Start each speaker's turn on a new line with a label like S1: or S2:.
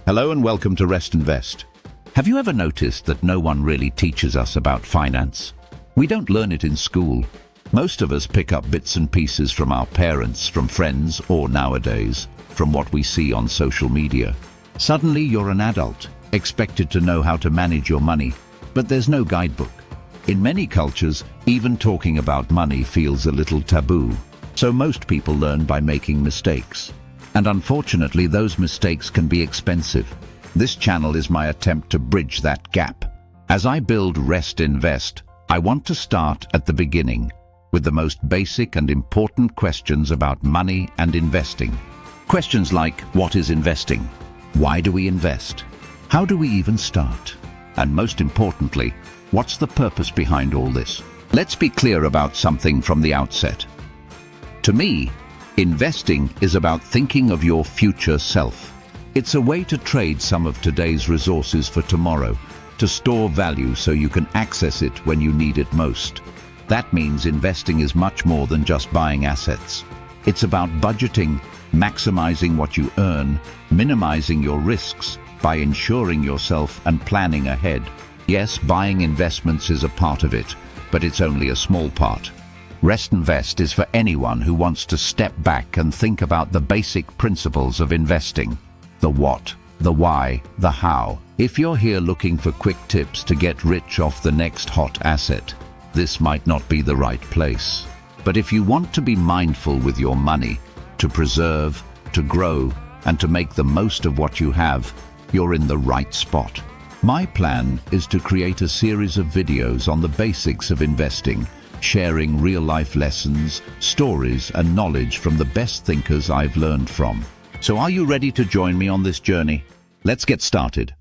S1: Hello and welcome to RestNVest. Have you ever noticed that no one really teaches us about finance? We don't learn it in school. Most of us pick up bits and pieces from our parents, from friends, or nowadays, from what we see on social media. Suddenly you're an adult, expected to know how to manage your money, but there's no guidebook. In many cultures, even talking about money feels a little taboo. So most people learn by making mistakes. And unfortunately, those mistakes can be expensive. This channel is my attempt to bridge that gap. As I build RestNVest, I want to start at the beginning, with the most basic and important questions about money and investing. Questions like, what is investing? Why do we invest? How do we even start? And most importantly, what's the purpose behind all this? Let's be clear about something from the outset. To me, investing is about thinking of your future self. It's a way to trade some of today's resources for tomorrow, to store value so you can access it when you need it most. That means investing is much more than just buying assets. It's about budgeting, maximizing what you earn, minimizing your risks by insuring yourself and planning ahead. Yes, buying investments is a part of it, but it's only a small part. RestNVest is for anyone who wants to step back and think about the basic principles of investing. The what, the why, the how. If you're here looking for quick tips to get rich off the next hot asset, this might not be the right place. But if you want to be mindful with your money, to preserve, to grow, and to make the most of what you have, you're in the right spot. My plan is to create a series of videos on the basics of investing, sharing real-life lessons, stories, and knowledge from the best thinkers I've learned from. So are you ready to join me on this journey? Let's get started.